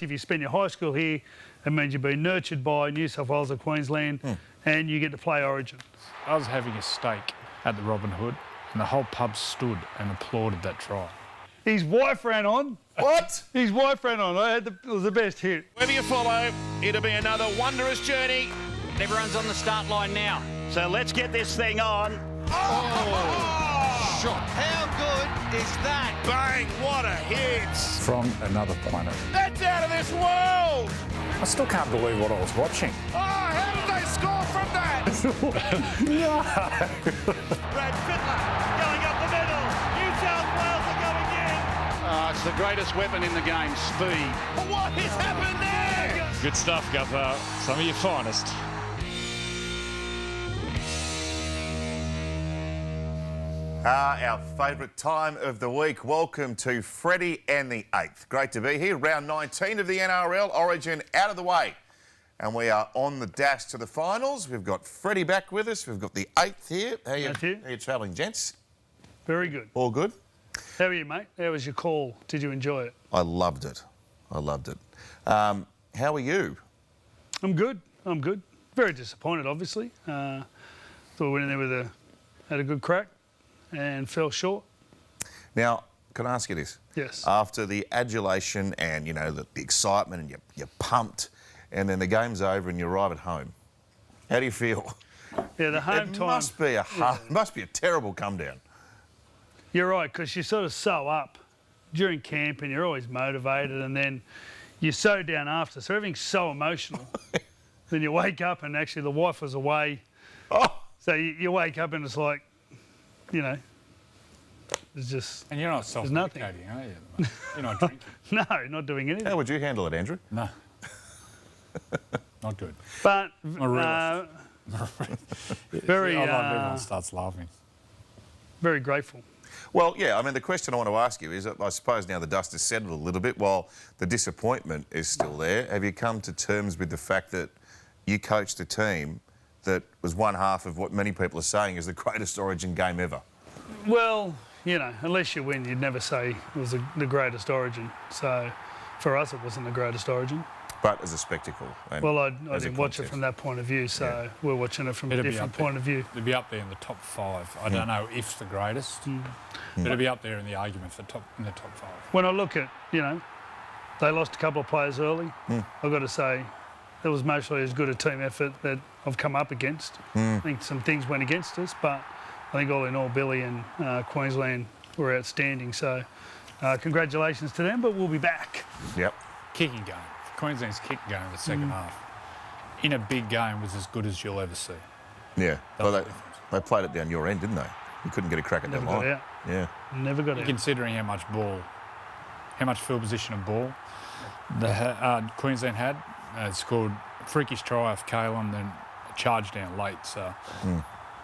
If you spend your high school here, it means you've been nurtured by New South Wales or Queensland and you get to play Origin. I was having a steak at the Robin Hood and the whole pub stood and applauded that try. His wife ran on. What? His wife ran on. It was the best hit. Whether you follow, it'll be another wondrous journey. Everyone's on the start line now. So let's get this thing on. Shot. How good is that? Bang, what a hit. From another planet. That's out of this world. I still can't believe what I was watching. Oh, how did they score from that? Brad Fittler going up the middle. New South Wales are going in. It's the greatest weapon in the game, speed. What has happened there? Good stuff, Guppo. Some of your finest. Our favourite time of the week. Welcome to Freddy and the Eighth. Great to be here. Round 19 of the NRL, Origin out of the way. And we are on the dash to the finals. We've got Freddy back with us. We've got the Eighth here. How you travelling, gents? Very good. All good? How are you, mate? How was your call? Did you enjoy it? I loved it. I loved it. How are you? I'm good. I'm good. Very disappointed, obviously. Thought we went in there had a good crack and fell short. Now, can I ask you this? Yes. After the adulation and, you know, the excitement and you're pumped and then the game's over and you arrive at home, how do you feel? Yeah, the home time... must be a terrible come down. You're right, because you're sort of so up during camp and you're always motivated and then you're so down after, so everything's so emotional. Then you wake up and actually the wife was away. Oh. So you wake up and it's like, you know, there's just... And you're not self-medicating, are you? You're not drinking. No, not doing anything. How would you handle it, Andrew? No. Not good. But very... everyone starts laughing. Very grateful. Well, yeah, I mean, the question I want to ask you is, I suppose now the dust has settled a little bit, while the disappointment is still there, have you come to terms with the fact that you coached a team that was one half of what many people are saying is the greatest Origin game ever? Well, you know, unless you win, you'd never say it was the greatest Origin. So for us, it wasn't the greatest Origin. But as a spectacle. And well, I didn't watch it from that point of view, so we're watching it from a different point of view. It'd be up there in the top five. I don't know if the greatest, but it'd be up there in the argument for in the top five. When I look at, you know, they lost a couple of players early. I've got to say, it was mostly as good a team effort that I've come up against. I think some things went against us, but I think all in all, Billy and Queensland were outstanding. So congratulations to them, but we'll be back. Yep. Kicking game. Queensland's kicking game in the second half in a big game was as good as you'll ever see. Yeah. Well, they played it down your end, didn't they? You couldn't get a crack at that line. Never got out. Yeah. Never got out. Considering how much field position of ball Queensland had, scored a freakish try off Kalen, then a charge down late. So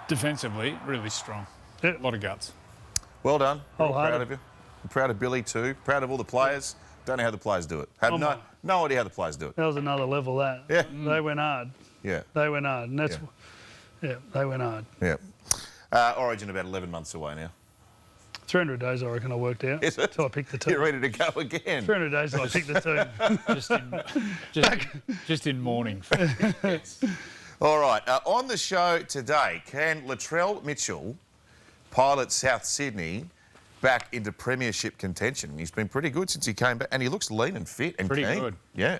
defensively, really strong. A lot of guts. Well done. Oh, proud of you. I'm proud of Billy too. Proud of all the players. Don't know how the players do it. Have no idea how the players do it. That was another level, that. Yeah. They went hard. Yeah. They went hard. And that's... Yeah, they went hard. Yeah. Origin about 11 months away now. 300 days, I reckon, I worked out. Is it? So I picked the team. You're ready to go again. 300 days, I picked the team. just in mourning. All right. On the show today, can Latrell Mitchell pilot South Sydney back into premiership contention? He's been pretty good since he came back, and he looks lean and fit and pretty keen. good. Yeah.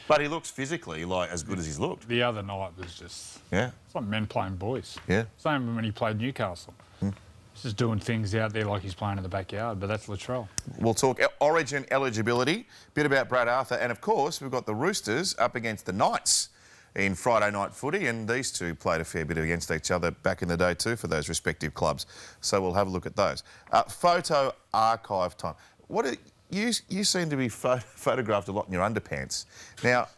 But he looks physically like as good as he's looked. The other night was just... Yeah. It's like men playing boys. Yeah. Same when he played Newcastle. He's just doing things out there like he's playing in the backyard, but that's Latrell. We'll talk Origin eligibility, bit about Brad Arthur, and of course we've got the Roosters up against the Knights in Friday night footy, and these two played a fair bit against each other back in the day too for those respective clubs. So we'll have a look at those. Photo archive time. You seem to be photographed a lot in your underpants. Now,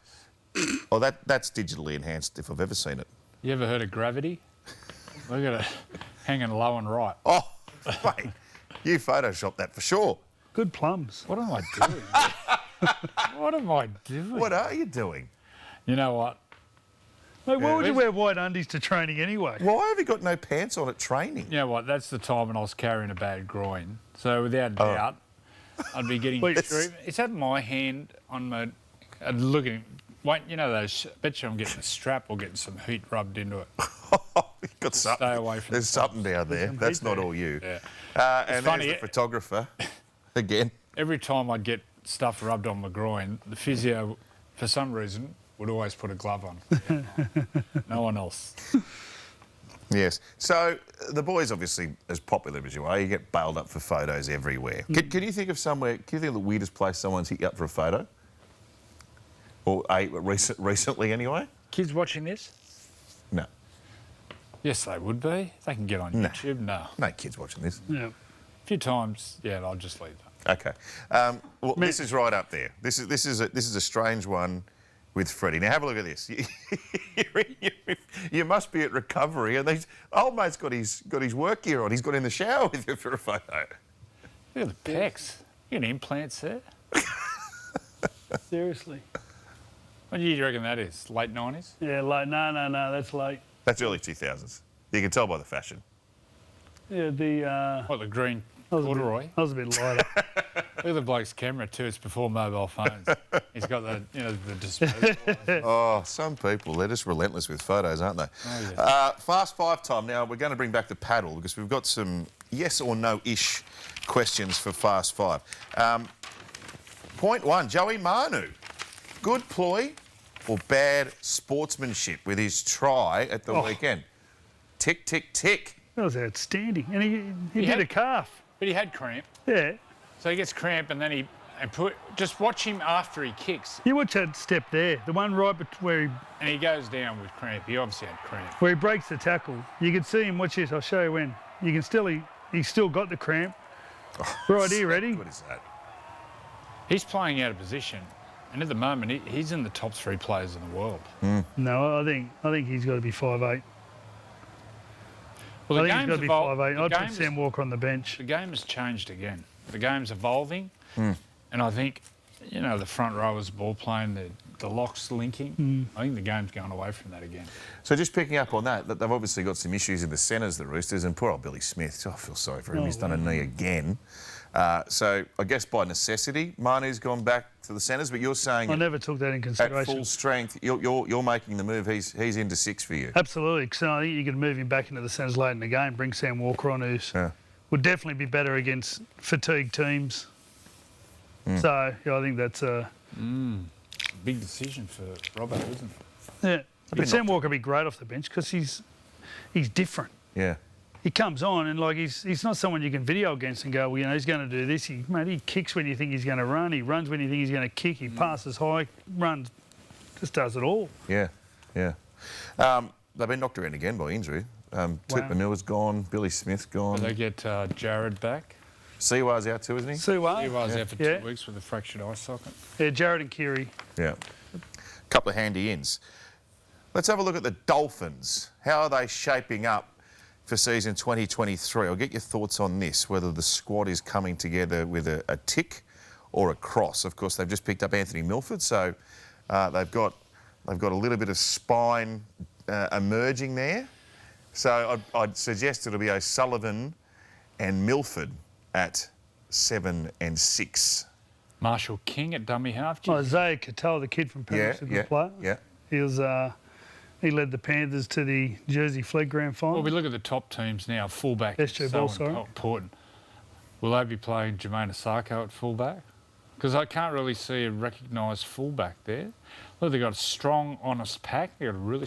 that's digitally enhanced if I've ever seen it. You ever heard of gravity? Look at it, hanging low and right. Oh, mate, you photoshopped that for sure. Good plums. What am I doing? What am I doing? What are you doing? You know what? Mate, why would you wear white undies to training anyway? Why have you got no pants on at training? You know what? That's the time when I was carrying a bad groin. So without doubt, I'd be getting... It's had my hand on my And look at him. Wait, you know those. Bet you I'm getting a strap or getting some heat rubbed into it. You've got something. Stay away from There's something down there. That's not all you. Yeah. And funny, there's the photographer again. Every time I'd get stuff rubbed on my groin, the physio, for some reason, would always put a glove on. No one else. Yes. So the boys, obviously, as popular as you are, you get bailed up for photos everywhere. Can you think of somewhere? Can you think of the weirdest place someone's hit you up for a photo? Or recently, anyway? Kids watching this? No. Yes, they would be. They can get on YouTube. No. No kids watching this. Yeah. A few times, yeah, I'll just leave that. Okay. Well, this is right up there. This is a strange one with Freddy. Now have a look at this. You must be at recovery, and old mate's got his work gear on. He's got in the shower with you for a photo. Look at the pecs. You got implants there. Seriously. What year do you reckon that is? Late 90s? Yeah, late. No, that's late. That's early 2000s. You can tell by the fashion. Yeah, What, the green I was a bit- corduroy? I was a bit lighter. Look at the bloke's camera too. It's before mobile phones. He's got the disposable. Oh, some people, they're just relentless with photos, aren't they? Oh, yeah. Fast five time. Now, we're going to bring back the paddle because we've got some yes or no-ish questions for fast five. Point one, Joey Manu. Good ploy or bad sportsmanship with his try at the weekend? Tick, tick, tick. That was outstanding. And he He did had- a calf. But he had cramp. Yeah. So he gets cramp and then just watch him after he kicks You watch that step there, the one right where and he goes down with cramp. He obviously had cramp. he breaks the tackle. You can see him. Watch this. I'll show you when. You can still he's still got the cramp. Right here, ready? What is that? He's playing out of position. And at the moment, he's in the top 3 players in the world. No, I think he's got to be 5'8". Well, I think he's got to be 5'8". I'd put game's- Sam Walker on the bench. The game has changed again. The game's evolving. And I think, the front rowers ball playing, the locks linking. I think the game's going away from that again. So just picking up on that they've obviously got some issues in the centres, the Roosters, and poor old Billy Smith. I feel sorry for him. He's done a knee again. So I guess by necessity, Manu's gone back to the centres, but you're saying I never took that in at consideration. full strength, you're making the move. He's into 6 for you. Absolutely, because I think you can move him back into the centres late in the game, bring Sam Walker on, who's would definitely be better against fatigued teams. So, I think that's Big decision for Robbo, isn't it? yeah. But Sam Walker would be great off the bench because he's different. Yeah. He comes on and he's not someone you can video against and go, well, he's going to do this. He kicks when you think he's going to run. He runs when you think he's going to kick. He passes high, runs, just does it all. Yeah. They've been knocked around again by injury. Toot Manua's gone. Billy Smith's gone. They get Jared back. Siwa's out too, isn't he? Siwa. He was out for 2 Yeah. weeks with a fractured eye socket. Yeah, Jared and Kiri. Yeah. Couple of handy ins. Let's have a look at the Dolphins. How are they shaping up for season 2023? I'll get your thoughts on this, whether the squad is coming together with a tick or a cross. Of course, they've just picked up Anthony Milford, so they've got a little bit of spine emerging there. So I'd suggest it'll be O'Sullivan and Milford at 7 and 6. Marshall King at dummy half. Isaiah Cattell, the kid from Penrith's a good player. Yeah. He led the Panthers to the Jersey Flegg Grand Final. Well, we look at the top teams now. Fullback is SJ so Ball, sorry. important. Will they be playing Jermaine Asako at fullback? Because I can't really see a recognised fullback there. Look, they've got a strong, honest pack. They've got a really...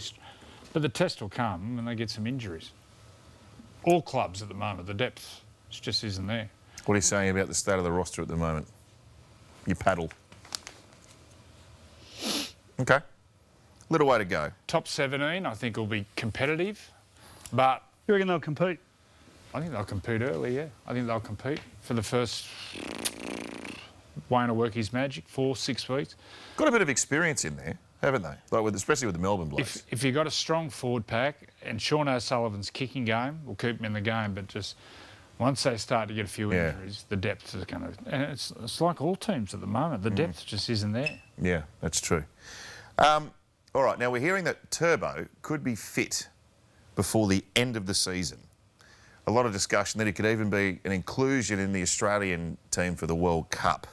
But the test will come when they get some injuries. All clubs at the moment, the depth just isn't there. What are you saying about the state of the roster at the moment? You paddle. Okay. Little way to go. Top 17, I think, will be competitive, but You reckon they'll compete? I think they'll compete early, yeah. I think they'll compete for the first... Wayne will work his magic, 4-6 weeks. Got a bit of experience in there, haven't they? Especially with the Melbourne blokes. If you've got a strong forward pack, and Sean O'Sullivan's kicking game will keep him in the game, but just once they start to get a few injuries, the depth is going to... And it's like all teams at the moment. The depth just isn't there. Yeah, that's true. All right, now we're hearing that Turbo could be fit before the end of the season. A lot of discussion that it could even be an inclusion in the Australian team for the World Cup.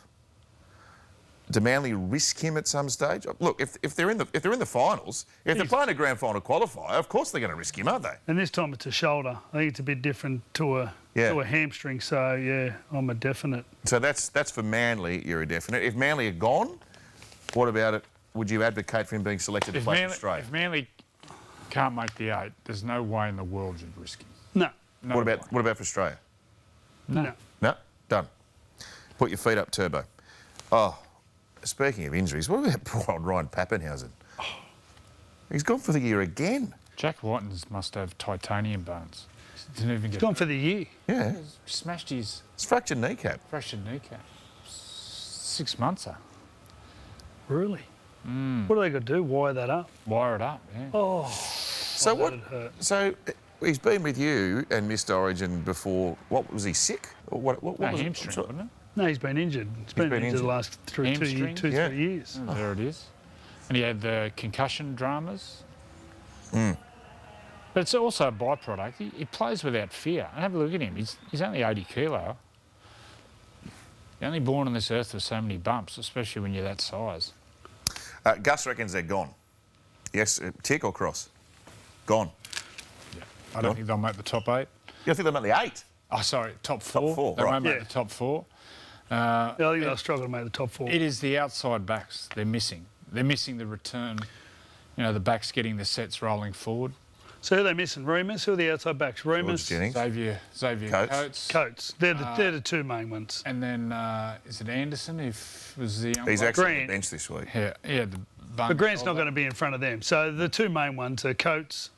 Do Manly risk him at some stage? Look, if they're in the finals, if they're playing a grand final qualifier, of course they're going to risk him, aren't they? And this time it's a shoulder. I think it's a bit different to a hamstring. So yeah, I'm a definite. So that's for Manly. You're a definite. If Manly are gone, what about it? Would you advocate for him being selected to play for Australia? If Manly can't make the 8, there's no way in the world you'd risk him. No. What about for Australia? No. No, done. Put your feet up, Turbo. Oh. Speaking of injuries, what about poor old Ryan Pappenhausen? He's gone for the year again. Jack Whitens must have titanium bones. Didn't even He's get gone for the year. Yeah. Smashed his It's fractured kneecap. kneecap. 6 months, Really? What do they got to do? Wire that up? Wire it up, yeah. Oh. So that'd hurt. So he's been with you and missed Origin before. What was he sick? Or what was hamstring, it? wasn't it? No, he's been injured. He's been injured the last two, Hamstring? 3 years. Oh, there it is. And he had the concussion dramas. But it's also a byproduct. He plays without fear. And have a look at him. He's only 80 kilo. You're only born on this earth with so many bumps, especially when you're that size. Gus reckons they're gone. Yes, tick or cross? Gone. Yeah. I don't think they'll make the top 8. You think they'll make the 8? Oh, sorry, top 4. Top 4, They right. won't make the top 4. I think they'll struggle to make the top 4. It is the outside backs they're missing. They're missing the return. You know, the backs getting the sets rolling forward. So who are they missing? Remus? Who are the outside backs? Remus, Jennings. Xavier Coates. Coates. They're the two main ones. And then, is it Anderson, who was the young He's bloke? actually on Grant. the bench this week. Yeah, the But Grant's not going to be in front of them. So the two main ones are Coates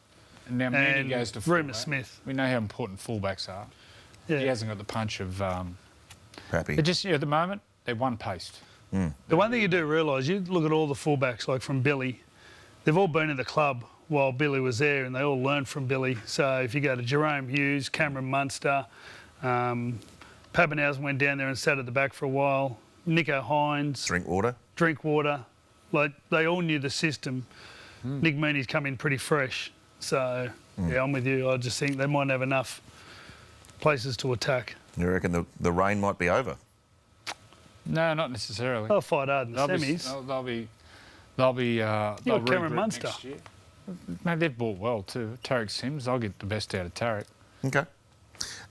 And now Manny and goes to Remus fullback. Smith. We know how important fullbacks are. Yeah. He hasn't got the punch of... Papi. They're just, at the moment, they're one paced. The one thing you do realise, you look at all the fullbacks, like from Billy, they've all been in the club while Billy was there and they all learned from Billy. So if you go to Jerome Hughes, Cameron Munster, Pappenhausen went down there and sat at the back for a while, Nico Hines, Drinkwater. like they all knew the system. Nick Mooney's come in pretty fresh. So, yeah, I'm with you. I just think they might have enough places to attack. You reckon the rain might be over? No, not necessarily. They'll fight hard in the They'll semis. they'll Cameron regroup Munster. next year. Mate, they've bought well too. Tarek Sims, I'll get the best out of Tarek. Okay.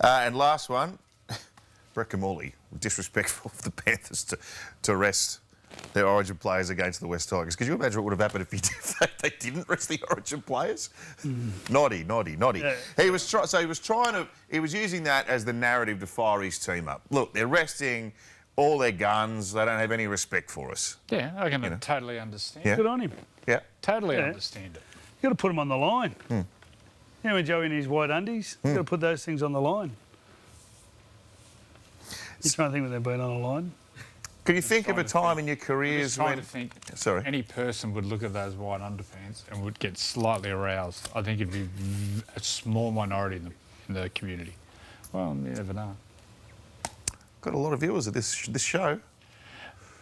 And last one, Brett Kamali, disrespectful of the Panthers to rest their Origin players against the West Tigers. Could you imagine what would have happened if they didn't rest the Origin players? Noddy. Yeah. He was using that as the narrative to fire his team up. Look, they're resting all their guns. They don't have any respect for us. Yeah, I can totally understand. Yeah. Good on him. Yeah. Totally Yeah. understand it. You've got to put him on the line. You know, when Joey in his white undies, you've got to put those things on the line. You're trying to think when they've been on a line. Can you think of a time in your I'm careers just trying when... to think Sorry. any person would look at those white underpants and would get slightly aroused. I think it'd be a small minority in the community. Well, you never know. Got a lot of viewers of this show.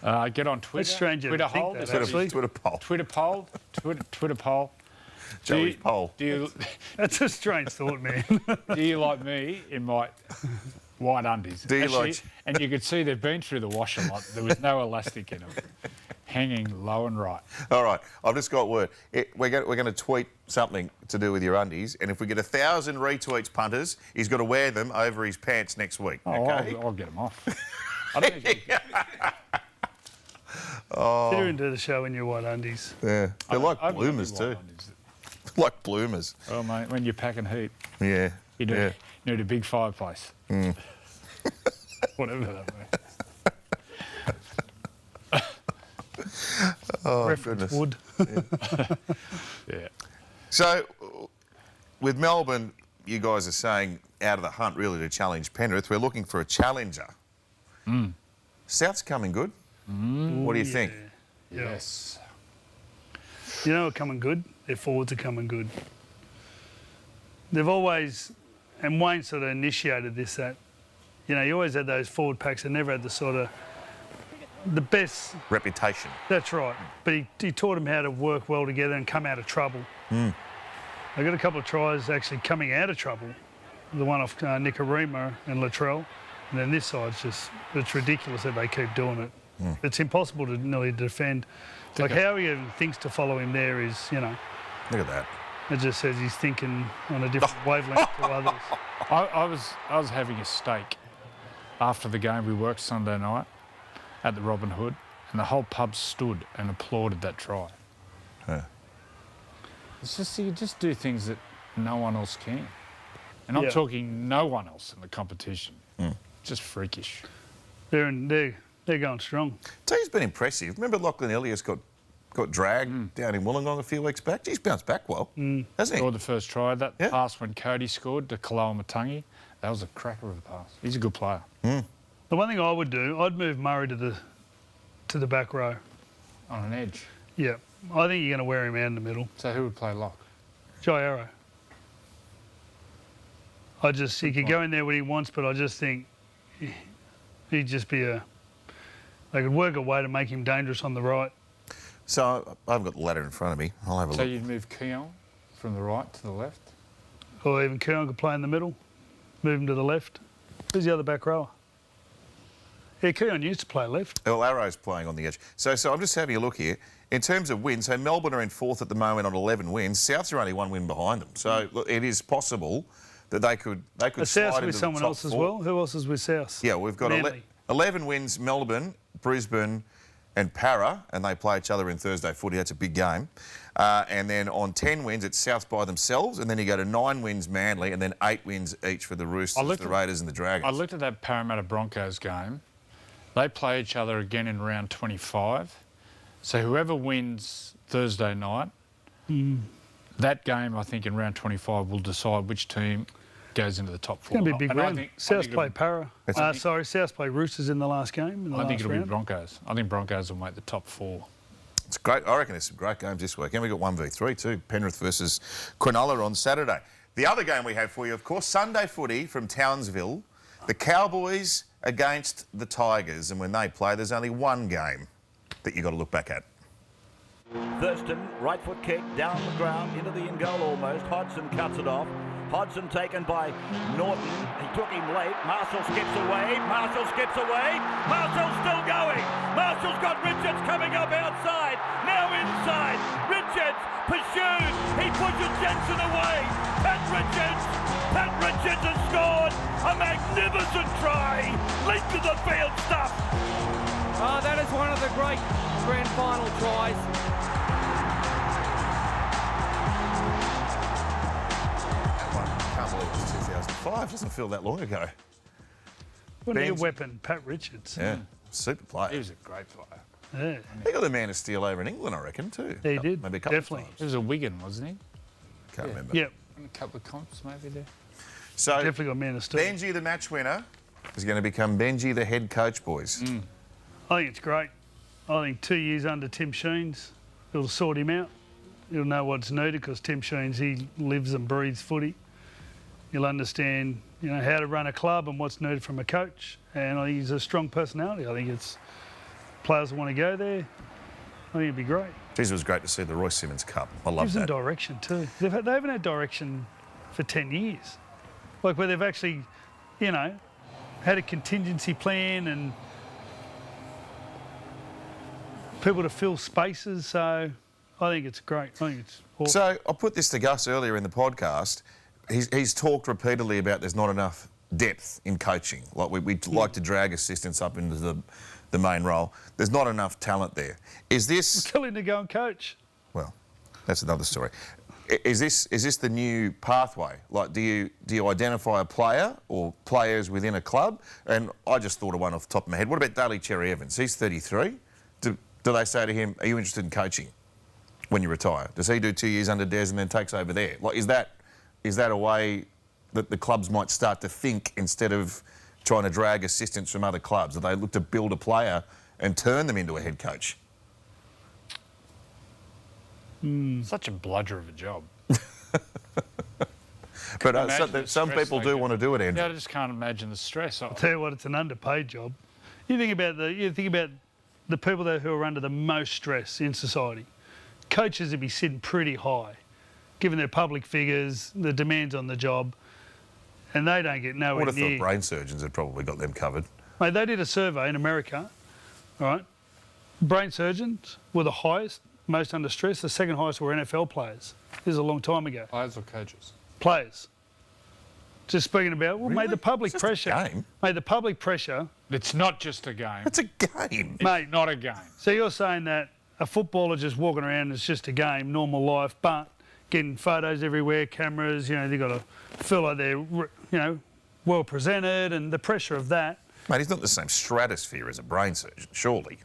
Get on Twitter. It's strange you Twitter think poll. that, There's actually. Twitter poll. Twitter poll. Joey's poll. That's a strange thought, man. Do you like me in my white undies? Do you like- And you could see they've been through the wash a lot. There was no elastic in them, hanging low and right. All right, I've just got word. We're going to tweet something to do with your undies, and if we get 1,000 retweets, punters, he's got to wear them over his pants next week. Oh, Okay? I'll get them off. I don't think You didn't do the show in your white undies. Yeah, they're like I've got bloomers white too. undies. Like bloomers. Oh, mate, when you're packing heat, Yeah. you need a big fireplace. Whatever that means. Oh, Reference goodness. wood. Yeah. So, with Melbourne, you guys are saying out of the hunt really to challenge Penrith. We're looking for a challenger. South's coming good. What do you think? Yes. You know, coming good. Their forwards are coming good. They've always, and Wayne sort of initiated this, that, you know, you always had those forward packs that never had the sort of, the best. Reputation. That's right. But he taught them how to work well together and come out of trouble. They got a couple of tries actually coming out of trouble. The one off Nicarima and Latrell. And then this side's just, it's ridiculous that they keep doing it. It's impossible to nearly defend. Like how he even thinks to follow him there is, Look at that. it just says he's thinking on a different wavelength to others. I was having a steak after the game. We worked Sunday night at the Robin Hood, and the whole pub stood and applauded that try. Huh. It's just you just do things that no one else can, and I'm talking no one else in the competition. Just freakish. They're going strong. He's been impressive. Remember Lachlan Elliott's got dragged down in Wollongong a few weeks back? He's bounced back well, hasn't he? Scored the first try. That pass when Cody scored to Kaloa Matangi, that was a cracker of a pass. He's a good player. The one thing I would do, I'd move Murray to the back row. On an edge. Yeah, I think you're going to wear him out in the middle. So who would play lock? Jai Arrow. He could go in there when he wants, but I just think he'd just be they could work a way to make him dangerous on the right. So I've got the ladder in front of me. I'll have a So look. you'd move Keon from the right to the left? Or even Keon could play in the middle, move him to the left. Who's the other back rower? Yeah, Keon used to play left. Well, Arrow's playing on the edge. So I'm just having a look here. In terms of wins, so Melbourne are in fourth at the moment on 11 wins. Souths are only 1 win behind them. So look, it is possible that they could South slide into with the someone top else as 4. well. Who else is with South? Yeah, we've got Manly. 11 wins, Melbourne, Brisbane and Para, and they play each other in Thursday footy. That's a big game. And then on 10 wins, it's South by themselves, and then you go to 9 wins Manly, and then 8 wins each for the Roosters, the Raiders and the Dragons. I looked at that Parramatta Broncos game. They play each other again in round 25. So whoever wins Thursday night, that game, I think, in round 25 will decide which team goes into the top 4. It's going to be a big round. South play Para. South play Roosters in the last game. I think it'll be Broncos. I think Broncos will make the top 4. It's great. I reckon there's some great games this week. And we've got 1v3 too. Penrith versus Cronulla on Saturday. The other game we have for you, of course, Sunday footy from Townsville. The Cowboys against the Tigers. And when they play, there's only one game that you've got to look back at. Thurston, right foot kick, down the ground, into the in goal almost. Hodgson cuts it off. Hodgson taken by Norton. He took him late. Marshall skips away. Marshall's still going. Marshall's got Richards coming up outside. Now inside. Richards pursued. He pushes Jensen away. Pat Richards has scored. A magnificent try. Length of the field stuff. Oh, that is one of the great grand final tries. I can't believe it was 2005. Doesn't feel that long ago. What a weapon, Pat Richards. Yeah, super player. He was a great player. Yeah. He got the man of steel over in England, I reckon, too. He did, Maybe a couple definitely. of times. He was a Wigan, wasn't he? Can't remember. Yep. A couple of comps maybe there. So Definitely got man of steel. Benji, the match winner, is going to become Benji, the head coach, boys. I think it's great. I think 2 years under Tim Sheens, it'll sort him out. He'll know what's needed because Tim Sheens, he lives and breathes footy. He'll understand, how to run a club and what's needed from a coach. And I think he's a strong personality. I think it's players want to go there. I think it'd be great. Jeez, it was great to see the Roy Simmons Cup. I love Gives them that. direction too. They haven't had direction for 10 years. Like where they've actually, had a contingency plan and people to fill spaces. So I think it's great. I think it's awesome. So I put this to Gus earlier in the podcast. He's talked repeatedly about there's not enough depth in coaching. Like we like to drag assistants up into the main role. There's not enough talent there. Is this... Tell him to go and coach. Well, that's another story. Is this the new pathway? Like, do you identify a player or players within a club? And I just thought of one off the top of my head. What about Daly Cherry Evans? He's 33. Do they say to him, are you interested in coaching when you retire? Does he do 2 years under Des and then takes over there? Like, is that a way that the clubs might start to think instead of trying to drag assistants from other clubs? Do they look to build a player and turn them into a head coach? Such a bludger of a job. But Imagine the some stress people they do get. want to do it, Andrew. Yeah, I just can't imagine the stress. I'll tell you what, it's an underpaid job. You think about the people who are under the most stress in society. Coaches would be sitting pretty high, given their public figures, the demands on the job, and they don't get I nowhere would have near. thought brain surgeons had probably got them covered. Mate, they did a survey in America all right? Brain surgeons were the highest, most under stress. The second highest were NFL players. This is a long time ago. Players or coaches? Players. Just speaking about, well, mate, the public It's just a pressure. game. Mate, the public pressure. It's not just a game. It's a game. Mate, It's not a game. so you're saying that a footballer just walking around is just a game, normal life, but getting photos everywhere, cameras, you know, they've got to feel like they're, you know, well presented, and the pressure of that. Mate, he's not the same stratosphere as a brain surgeon, surely.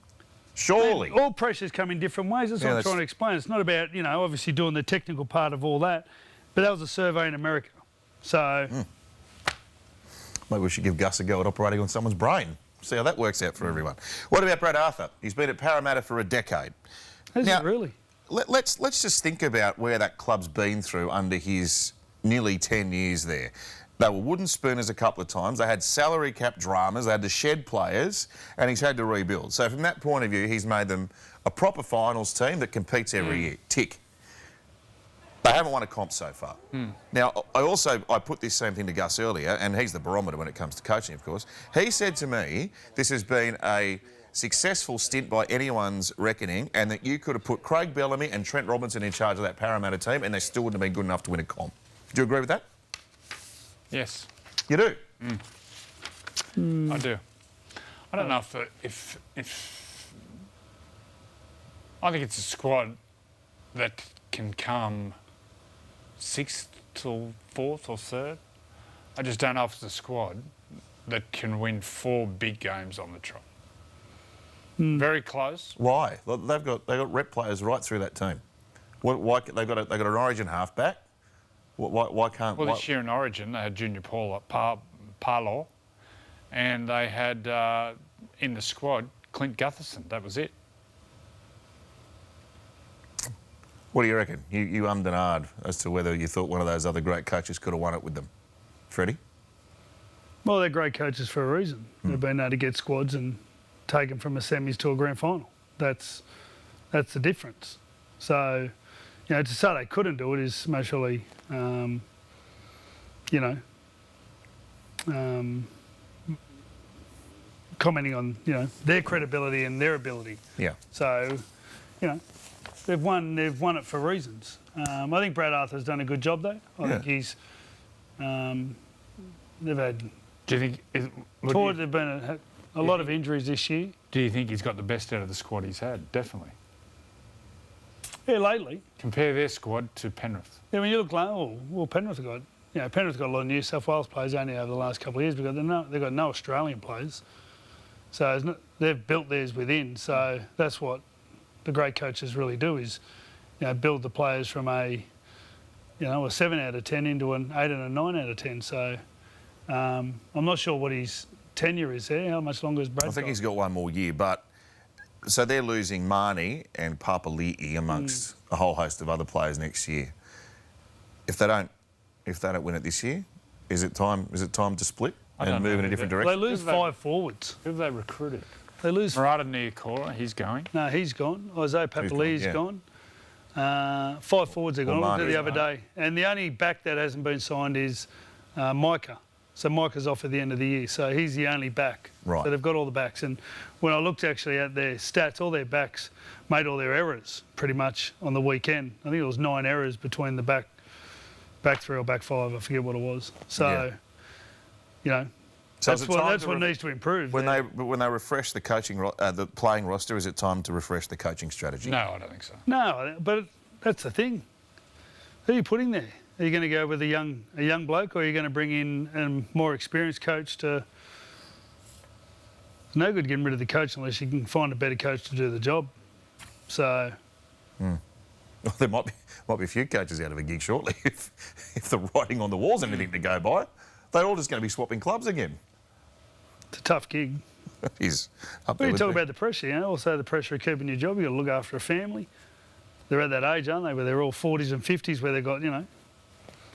Surely. Mate, all pressures come in different ways. That's what I'm trying to explain. It's not about, you know, obviously doing the technical part of all that, but that was a survey in America. So... Maybe we should give Gus a go at operating on someone's brain. See how that works out for everyone. What about Brad Arthur? He's been at Parramatta for a decade. Is it really? Let's just think about where that club's been through under his nearly 10 years there. They were wooden spooners a couple of times. They had salary cap dramas. They had to shed players, and he's had to rebuild. So from that point of view, he's made them a proper finals team that competes every year. Tick. They haven't won a comp so far. Now, I put this same thing to Gus earlier, and he's the barometer when it comes to coaching, of course. He said to me, this has been a successful stint by anyone's reckoning, and that you could have put Craig Bellamy and Trent Robinson in charge of that Parramatta team, and they still wouldn't have been good enough to win a comp. Do you agree with that? Yes. You do? I do. I don't know if I think it's a squad that can come 6th till 4th or 3rd. I just don't know if it's a squad that can win 4 big games on the trot. Very close. Why? They've got rep players right through that team. Why they've got an Origin halfback? Why can't? Well, this year in Origin, they had Junior Parlour, and they had in the squad Clint Gutherson. That was it. What do you reckon? You ummed and ahed as to whether you thought one of those other great coaches could have won it with them. Freddie? Well, they're great coaches for a reason. They've been able to get squads and take them from a semis to a grand final. That's the difference. So, you know, to say they couldn't do it is mostly, commenting on, you know, their credibility and their ability. Yeah. So, you know, they've won it for reasons. I think Brad Arthur's done a good job though. I think he's they've had Do you think? there've been a lot of injuries this year. Do you think he's got the best out of the squad he's had? Definitely. Yeah, lately. Compare their squad to Penrith. Yeah, when you look like, Penrith have got, you know, Penrith got a lot of New South Wales players only over the last couple of years because they've got no Australian players. So they've built theirs within. So that's what the great coaches really do is, you know, build the players from a 7 out of 10 into an 8 and a 9 out of 10. So I'm not sure what his tenure is there. How much longer is Brad? I think he's got one more year, but so they're losing Manu and Papi amongst a whole host of other players next year. If they don't win it this year, is it time to split and move in a different direction? They lose 5 forwards. Who have they recruited? They lose. Murata Niokora, he's going. No, he's gone. Isaiah Papali's gone. 5 forwards are gone. I looked at it the other day. And the only back that hasn't been signed is Micah. So Micah's off at the end of the year. So he's the only back. Right. So they've got all the backs. And when I looked actually at their stats, all their backs made all their errors pretty much on the weekend. I think it was 9 errors between the back 3 or back 5. I forget what it was. So, you know, So that's what needs to improve. When they refresh the the playing roster, is it time to refresh the coaching strategy? No, I don't think so. No, but that's the thing. Who are you putting there? Are you going to go with a young bloke, or are you going to bring in a more experienced coach to? It's no good getting rid of the coach unless you can find a better coach to do the job. So. Well, there might be a few coaches out of a gig shortly if the writing on the wall's anything to go by. They're all just going to be swapping clubs again. It's a tough gig. He's up Well, there. you talk about the pressure, you know, also the pressure of keeping your job. You've got to look after a family. They're at that age, aren't they, where they're all 40s and 50s, where they've got, you know,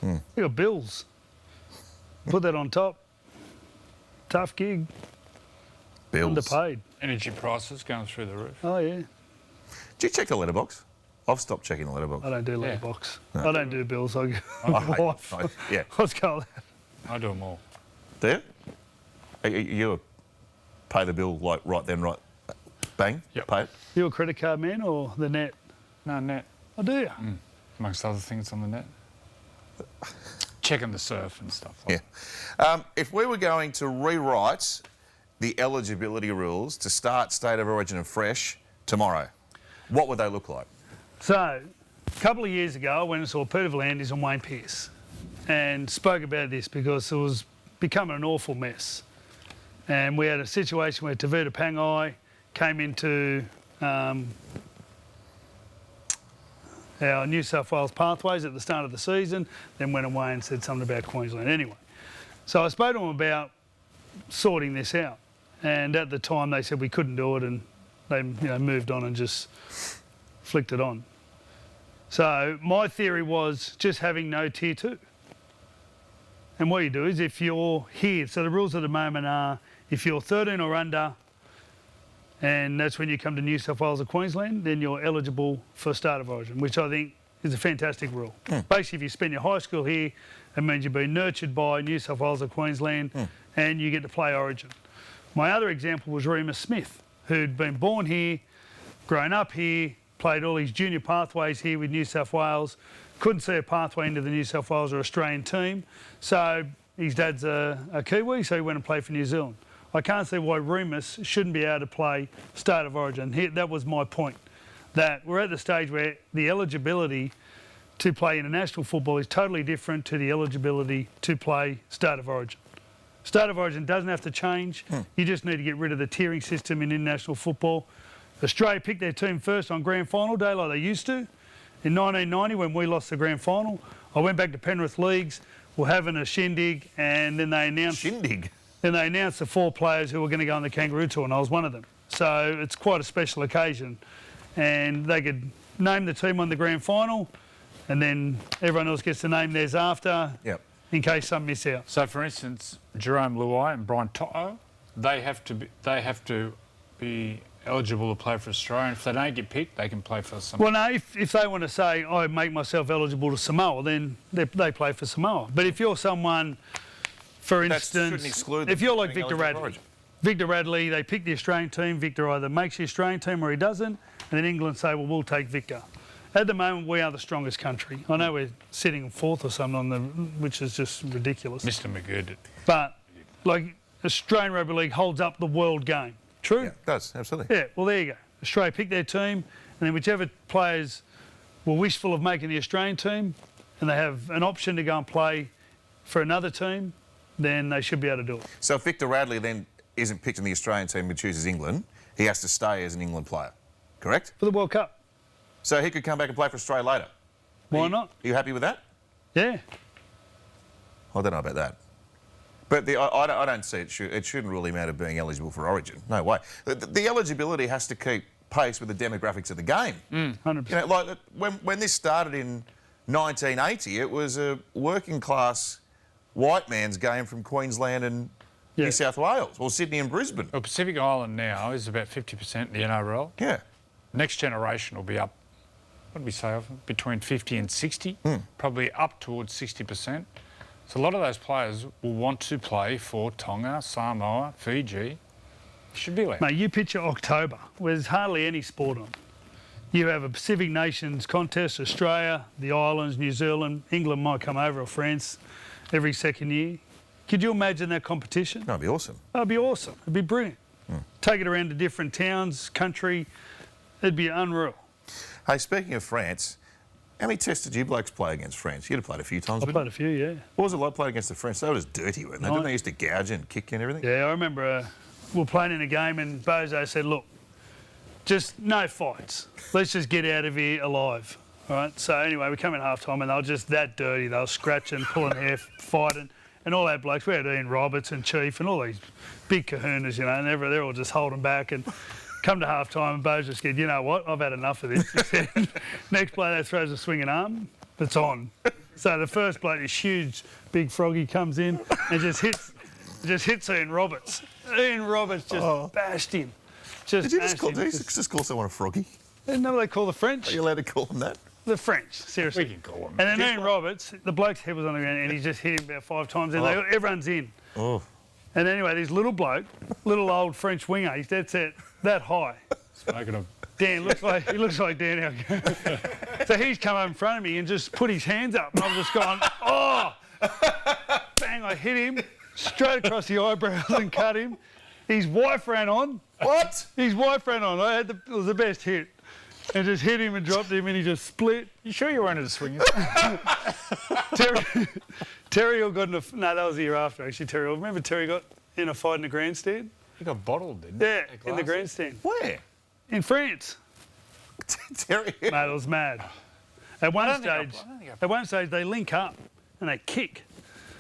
they've got bills. Put that on top. Tough gig. Bills. Underpaid. Energy prices going through the roof. Oh, yeah. Do you check the letterbox? I've stopped checking the letterbox. I don't do letterbox. No. I don't do bills. I go, Yeah. Let's go. I do them all. Do you? You pay the bill like right then, right? Bang? Yep. Pay it? You a credit card man or the net? No, net. Oh, do you? Amongst other things on the net. Checking the surf and stuff like Yeah. If we were going to rewrite the eligibility rules to start State of Origin and Fresh tomorrow, what would they look like? So, a couple of years ago, I went and saw Peter V'landys and Wayne Pearce and spoke about this because it was becoming an awful mess. And we had a situation where Tavita Pangai came into our New South Wales pathways at the start of the season, then went away and said something about Queensland anyway. So I spoke to them about sorting this out. And at the time they said we couldn't do it, and they moved on and just flicked it on. So my theory was just having no tier 2. And what you do is if you're here, so the rules at the moment are if you're 13 or under, and that's when you come to New South Wales or Queensland, then you're eligible for Start of Origin, which I think is a fantastic rule. Basically, if you spend your high school here, it means you've been nurtured by New South Wales or Queensland, and you get to play Origin. My other example was Remus Smith, who'd been born here, grown up here, played all his junior pathways here with New South Wales, couldn't see a pathway into the New South Wales or Australian team, so his dad's a Kiwi, so he went and played for New Zealand. I can't see why Remus shouldn't be able to play State of Origin. That was my point, that we're at the stage where the eligibility to play international football is totally different to the eligibility to play State of Origin. State of Origin doesn't have to change. You just need to get rid of the tiering system in international football. Australia picked their team first on grand final day like they used to. In 1990, when we lost the grand final, I went back to Penrith Leagues, we're having a shindig, and then they announced... Shindig? Then they announced the 4 players who were going to go on the Kangaroo Tour, and I was one of them. So it's quite a special occasion. And they could name the team on the grand final, and then everyone else gets to name theirs after, in case some miss out. So, for instance, Jerome Luai and Brian To'o, they have to be eligible to play for Australia. And if they don't get picked, they can play for Samoa. Well, no, if they want to say, I make myself eligible to Samoa, then they play for Samoa. But if you're someone... For instance, if you're like Victor Radley, they pick the Australian team, Victor either makes the Australian team or he doesn't, and then England say, well, we'll take Victor. At the moment, we are the strongest country. I know we're sitting 4th or something, which is just ridiculous. Mr. McGood. But, like, Australian Rugby League holds up the world game. True? Yeah, it does, absolutely. Yeah, well, there you go. Australia pick their team, and then whichever players were wishful of making the Australian team, and they have an option to go and play for another team, then they should be able to do it. So if Victor Radley then isn't picked in the Australian team and chooses England, he has to stay as an England player, correct? For the World Cup. So he could come back and play for Australia later? Why not? Are you happy with that? Yeah. I don't know about that. But I don't see it shouldn't rule him out of being eligible for Origin. No way. The eligibility has to keep pace with the demographics of the game. 100%. You know, like when this started in 1980, it was a working class white man's game from Queensland and New South Wales, or Sydney and Brisbane. Well, Pacific Island now is about 50% in the NRL. Yeah. Next generation will be up, what did we say, between 50 and 60, probably up towards 60%. So a lot of those players will want to play for Tonga, Samoa, Fiji. Should be allowed. Mate, you picture October, where there's hardly any sport on. You have a Pacific Nations contest, Australia, the islands, New Zealand, England might come over, or France, every second year. Could you imagine that competition? That'd be awesome. That'd be awesome. It'd be brilliant. Take it around to different towns, country. It'd be unreal. Hey, speaking of France, how many tests did you blokes play against France? You'd have played a few times. I played a few, yeah. What was it like playing against the French? They were just dirty, weren't they? Didn't they used to gouge and kick and everything? Yeah, I remember we were playing in a game and Bozo said, look, just no fights. Let's just get out of here alive. All right, so anyway, we come in half-time and they were just that dirty. They were scratching, pulling hair, fighting, and all our blokes. We had Ian Roberts and Chief and all these big kahunas, you know, and they're all just holding back. And come to half-time and Bozo just said, you know what, I've had enough of this. He said, next player that throws a swinging arm, it's on. So the first bloke, this huge, big froggy, comes in and just hits Ian Roberts. Ian Roberts just bashed him. Did you just call someone a froggy? Isn't that what they call the French? Are you allowed to call them that? The French, seriously. We can call them. And then Ian Roberts, the bloke's head was on the ground and he just hit him about 5 times and everyone's in. Oh. And anyway, this little bloke, little old French winger, he's dead set that high, Smoking a... Dan looks like Dan Algo. So he's come up in front of me and just put his hands up, and I've just gone, oh! Bang! I hit him straight across the eyebrows and cut him. His wife ran on. What? His wife ran on. It was the best hit. And just hit him and dropped him, and he just split. You sure you weren't at a swingers? Terry Hill got in a... No, that was the year after, actually, Terry Hill. Remember Terry got in a fight in the grandstand? He got bottled, didn't he? Yeah, in the grandstand. Where? In France. Terry. Mate, it was mad. At one stage, they link up and they kick.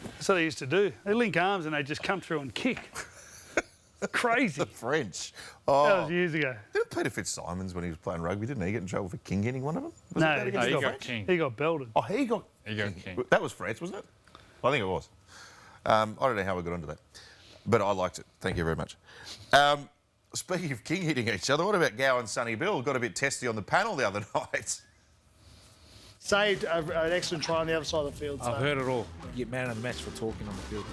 That's what they used to do. They link arms and they just come through and kick. Crazy. The French. That Oh. was years ago. Didn't Peter Fitzsimons, when he was playing rugby, didn't he get in trouble for king hitting one of them? No, Was it he the got French? king. He got belted. Oh, he got king. That was France, wasn't it? I think it was. I don't know how we got onto that, but I liked it. Thank you very much. Speaking of king hitting each other, what about Gow and Sonny Bill? Got a bit testy on the panel the other night. Saved an excellent try on the other side of the field. I've heard it all. You get man of the match for talking on the field.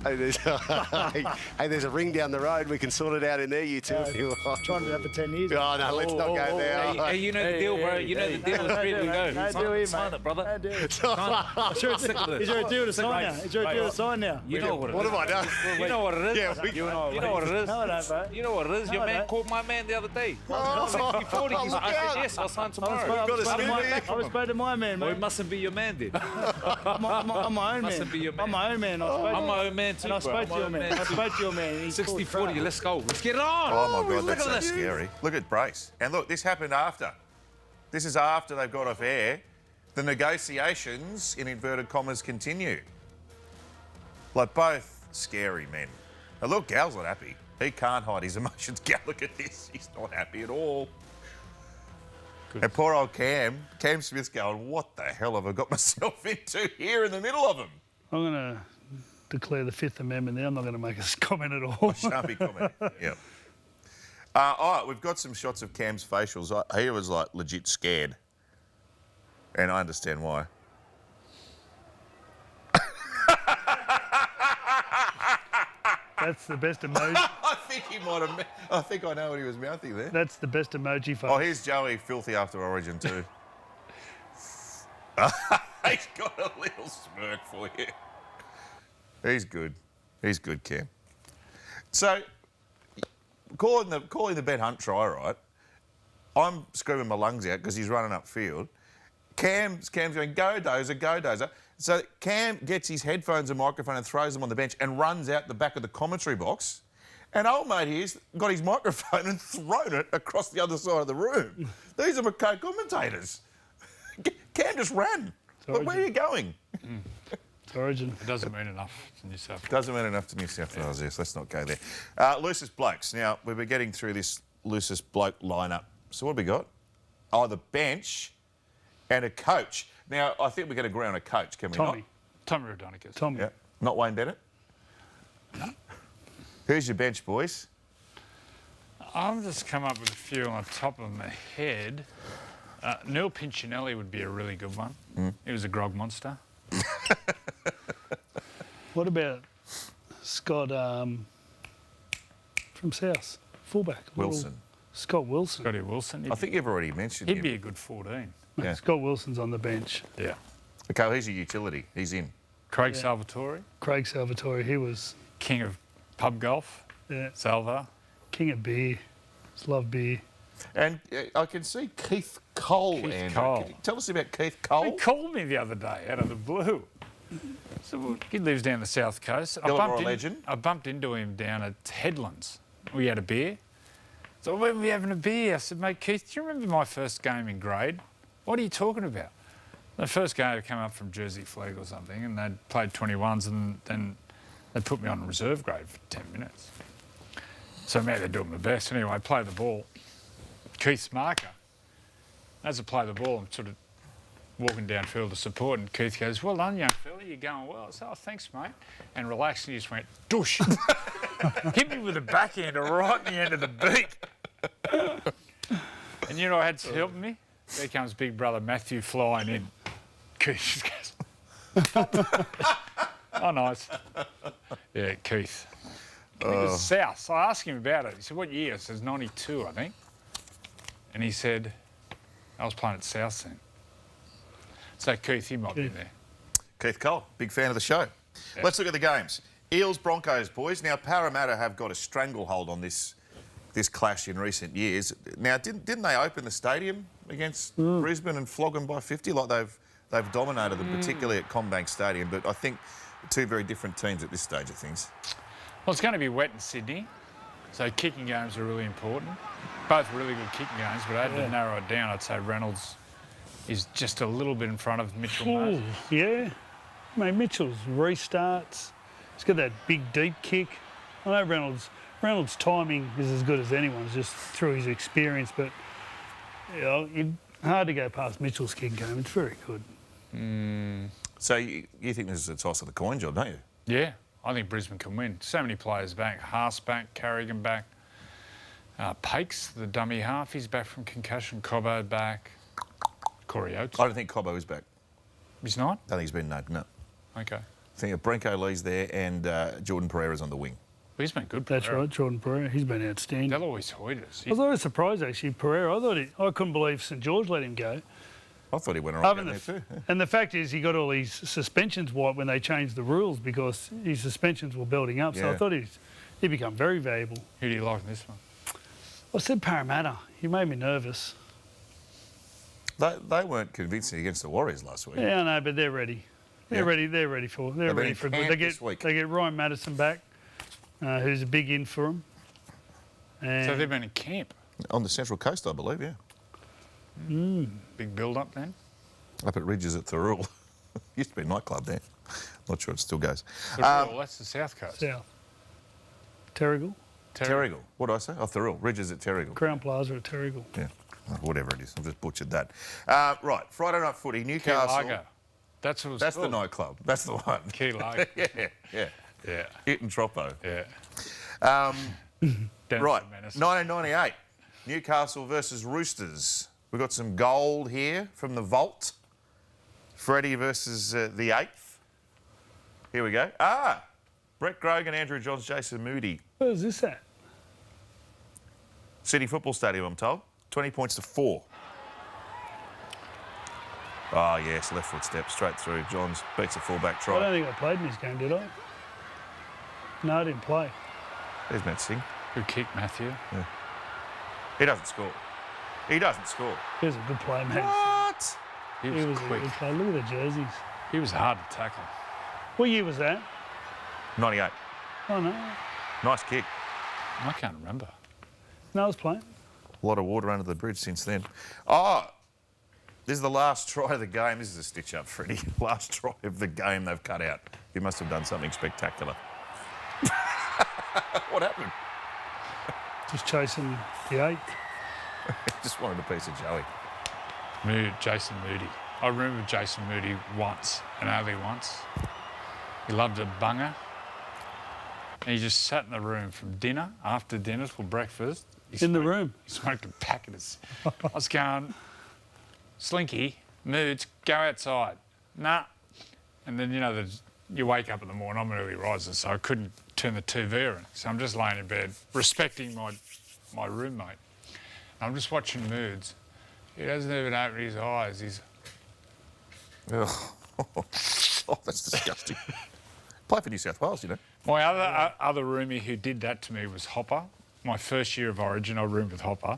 Hey, there's a ring down the road. We can sort it out in there, you two. If you want. Trying to do that for 10 years. Oh, no, let's not go there. Hey, you know the deal, bro. You know the deal. It's ready to go. No deal here, Sign mate. it, brother. No deal. Is there a deal to sign now? Is there a deal to sign now? You know what it is. What have I done? You know what it is. Yeah, You know what it is. No, I don't, bro. You know what it is. Your No, I man don't. called my man the other day. Oh, 60-40. I look said, out. yes, I'll sign I tomorrow. got a spin here. was spoke to my man, Well, it mate. mustn't be your man, then. I'm my own man. Mustn't be your man. I'm my own man. I'm my own man, too, And I bro. spoke to your man. I spoke to your man. 60-40, let's go. Let's get it on. Oh, my God, look that's at so this. scary. Look at Brace. And look, this happened after. This is after they've got off air. The negotiations, in inverted commas, continue. Like, both scary men. Now, look, Gal's not happy. He can't hide his emotions. Gal, look at this. He's not happy at all. And poor old Cam Smith's going, what the hell have I got myself into here in the middle of them? I'm going to declare the Fifth Amendment there. I'm not going to make a comment at all. Shan't be commenting. Yeah. All right, we've got some shots of Cam's facials. He was like legit scared. And I understand why. That's the best emoji. I think I know what he was mouthing there. That's the best emoji face. Oh, here's Joey, filthy after Origin too. He's got a little smirk for you. He's good. He's good, Cam. So, calling the Ben Hunt try, right? I'm screaming my lungs out because he's running upfield. Cam's going, go dozer, go dozer. So Cam gets his headphones and microphone and throws them on the bench and runs out the back of the commentary box. And old mate here's got his microphone and thrown it across the other side of the room. These are my co-commentators. Cam just ran. Like, where are you going? It's Origin. It doesn't mean enough to New South Wales. Doesn't mean enough to New South Wales, yes. Let's not go there. Loosest blokes. Now, we've been getting through this loosest bloke lineup. So what have we got? Oh, the bench and a coach. Now, I think we're going to agree on a coach, can we Tommy. Tommy Rodonicus. Tommy. not? Yeah. Not Wayne Bennett? No. Who's your bench, boys? I've just come up with a few on the top of my head. Neil Pinchinelli would be a really good one. He was a grog monster. What about Scott from South? Fullback. Wilson. Scott Wilson. Scotty Wilson. I think you've already mentioned He'd him. be a good 14. Yeah. Scott Wilson's on the bench. Yeah. Okay, well, he's a utility. He's in. Craig Salvatore, Craig Salvatore, he was king of pub golf. Salva. king of beer. Just love beer. And I can see Keith Cole, Keith Andrew. Cole. Can you tell us about Keith Cole? He called me the other day out of the blue. So he lives down the south coast. Illawarra legend. I bumped into him down at Headlands. We had a beer. So when were we having a beer? I said, mate, Keith, do you remember my first game in grade? What are you talking about? The first game I came up from Jersey Flegg or something, and they'd played 21s, and then they put me on reserve grade for 10 minutes. So I'm out there doing my best. Anyway, I play the ball. Keith's marker. As I play the ball, I'm sort of walking downfield to support, and Keith goes, well done, young fella, you're going well. I said, oh, thanks, mate. And relaxed, and he just went, douche. Hit me with a backhand right in the end of the beak. And you know I had to help me? There comes big brother Matthew flying in. Keith just goes, oh, nice. Yeah, Keith. He was South. So I asked him about it. He said, what year? I said, 92, I think. And he said, I was playing at South then. So Keith, he might be there. Keith Cole, big fan of the show. Yeah. Let's look at the games. Eels, Broncos, boys. Now, Parramatta have got a stranglehold on this clash in recent years. Now, didn't they open the stadium against Brisbane and flog them by 50? Like they've dominated them, particularly at Combank Stadium. But I think two very different teams at this stage of things. Well, it's going to be wet in Sydney, so kicking games are really important. Both really good kicking games, but I had to narrow it down. I'd say Reynolds is just a little bit in front of Mitchell Moses. Yeah. Mate, Mitchell's restarts. He's got that big, deep kick. I know Reynolds' timing is as good as anyone's just through his experience, but hard to go past Mitchell's kicking game. It's very good. So you think this is a toss of the coin job, don't you? Yeah, I think Brisbane can win. So many players back. Haas back, Carrigan back. Pakes, the dummy half, he's back from concussion. Cobbo back. Corey Oates. I don't think Cobbo is back. He's not? I think he's been named, no. Okay. I think Brenko Lee's there and Jordan Pereira's on the wing. Well, he's been good, That's Pereira. right, Jordan Pereira. He's been outstanding. They'll always hoid us. I was always surprised, actually, Pereira. I couldn't believe St George let him go. I thought he went all right down there too. Yeah. And the fact is, he got all these suspensions wiped when they changed the rules because his suspensions were building up. So I thought he'd become very valuable. Who do you like in this one? I said Parramatta. He made me nervous. They weren't convincing against the Warriors last week. Yeah, I know, but they're ready. They're ready. They're ready for a good. They get Ryan Madison back, who's a big in for them. And So they've been in camp. On the Central Coast, I believe, yeah. Big build-up then? Up at Ridges at Thurrool. Used to be a nightclub there. Not sure it still goes. That's the South Coast. South. Terrigal. Terrigal. What did I say? Oh, Thurrool. Ridges at Terrigal. Crown Plaza at Terrigal. Yeah. Oh, whatever it is. I've just butchered that. Right. Friday night footy. Newcastle. Key Largo. That's what it was That's called. the nightclub. That's the one. Key Largo. Yeah. It and Troppo. Yeah. Right. 1998. Newcastle versus Roosters. We've got some gold here from the vault. Freddy versus the Eighth. Here we go. Brett Grogan, Andrew Johns, Jason Moody. Where's this at? City Football Stadium, I'm told. 20 points to 4. Oh, yes, left foot step straight through. Johns beats a fullback try. I don't think I played in this game, did I? No, I didn't play. There's Matt Singh. Good kick, Matthew. Yeah. He doesn't score. He doesn't score. He was a good play, man. What? He was a quick. good play. Look at the jerseys. He was hard to tackle. What year was that? 98. Oh, no. Nice kick. I can't remember. No, I was playing. A lot of water under the bridge since then. Oh, this is the last try of the game. This is a stitch-up, Freddie. Last try of the game they've cut out. You must have done something spectacular. What happened? Just chasing the Eighth. Just wanted a piece of Joey. Jason Moody. I remember Jason Moody once, and only once. He loved a bunger. And he just sat in the room from dinner, after dinner till breakfast. In the room? He smoked a pack of this. I was going, Slinky, Moods, go outside. Nah. And then, you wake up in the morning, I'm an early riser, so I couldn't turn the TV on. So I'm just laying in bed, respecting my roommate. I'm just watching Moods. He doesn't even open his eyes. He's... Oh, that's disgusting. Play for New South Wales, My other roomie who did that to me was Hopper. My first year of Origin, I roomed with Hopper,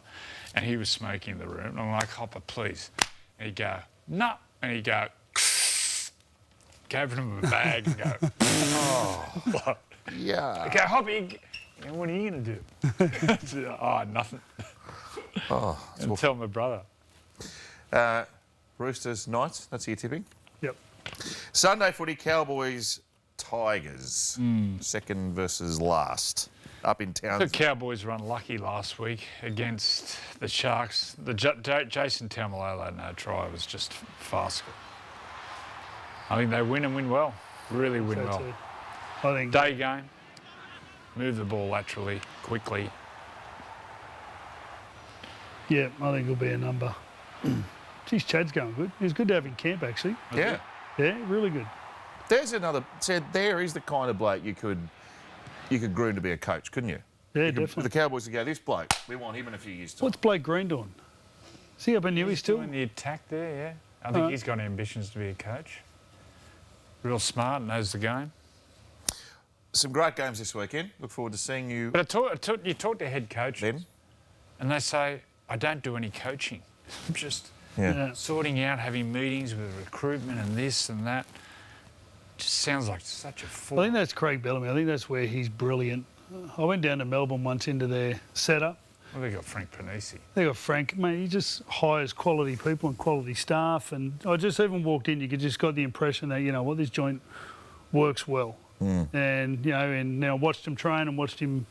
and he was smoking in the room. And I'm like, Hopper, please. And he'd go, no. And he'd go, gave him a bag and go, oh. Yeah. Okay, Hoppy, what are you going to do? Oh, nothing. Oh, and tell my brother. Roosters, Knights, that's your tipping? Yep. Sunday footy, Cowboys, Tigers. Second versus last. Up in town. The Cowboys were unlucky last week against the Sharks. The Jason Taumalolo no try was just farcical. I think they win and win well. Really win well. I think day game. Move the ball laterally, quickly. Yeah, I think it'll be a number. Geez, Chad's going good. He was good to have in camp, actually. Yeah. Yeah, really good. There's another... there is the kind of bloke you could groom to be a coach, couldn't you? Yeah, definitely. The Cowboys would go, this bloke, we want him in a few years' time. What's Blake Green doing? See up in Newey still? Doing the attack there, yeah. I think he's got ambitions to be a coach. Real smart, knows the game. Some great games this weekend. Look forward to seeing you. But you talk to head coaches, and they say, I don't do any coaching. I'm just sorting out, having meetings with recruitment and this and that. Just sounds like such a fool. I think that's Craig Bellamy. I think that's where he's brilliant. I went down to Melbourne once into their setup. Well, they got Frank Panisi. They got Frank, mate. He just hires quality people and quality staff. And I just even walked in, you could just got the impression that, you know what, this joint works well. And, you know, and I watched him train and watched him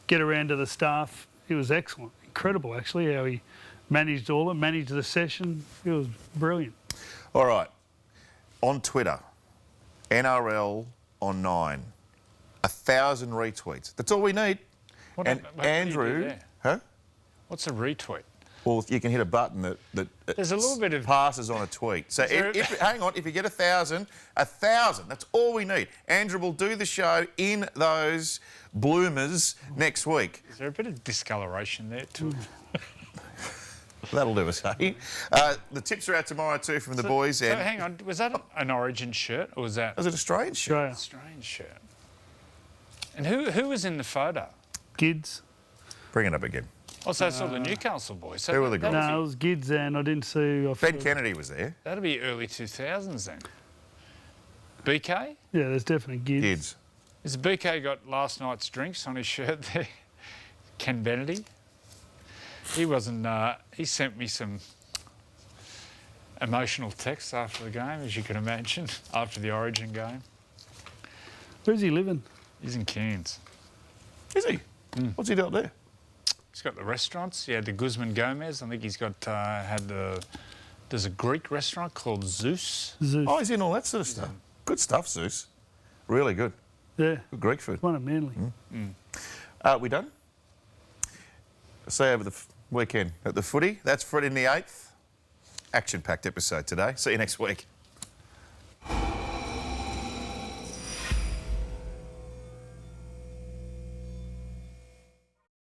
get around to the staff. It was excellent. Incredible, actually, how he managed all it, managed the session. It was brilliant. All right. On Twitter, NRL on 9. 1,000 retweets. That's all we need. Andrew... Huh? What's a retweet? Well, you can hit a button that There's a little bit of passes on a tweet. So hang on, if you get 1,000, 1,000. That's all we need. Andrew will do the show in those bloomers next week. Is there a bit of discoloration there too? That'll do us, eh? The tips are out tomorrow too from the boys. So hang on, was that an Origin shirt or was that? Was it a strange shirt? Strange shirt. And who was in the photo? Gids. Bring it up again. Oh, so it's all the Newcastle boys. So who were the guys? No, it was Gids and I didn't see... Ben Kennedy was there. That'll be early 2000s then. BK? Yeah, there's definitely Gids. Gids. Is BK got last night's drinks on his shirt there? Ken Bennedy? He wasn't... he sent me some emotional texts after the game, as you can imagine, after the Origin game. Where's he living? He's in Cairns. Is he? What's he doing there? He's got the restaurants. He had the Guzman Gomez. I think he's got there's a Greek restaurant called Zeus. Oh, he's in all that sort of stuff. Good stuff, Zeus. Really good. Yeah. Good Greek food. One of Manly. We done? See you over the weekend at the footy. That's Freddy the 8th. Action-packed episode today. See you next week.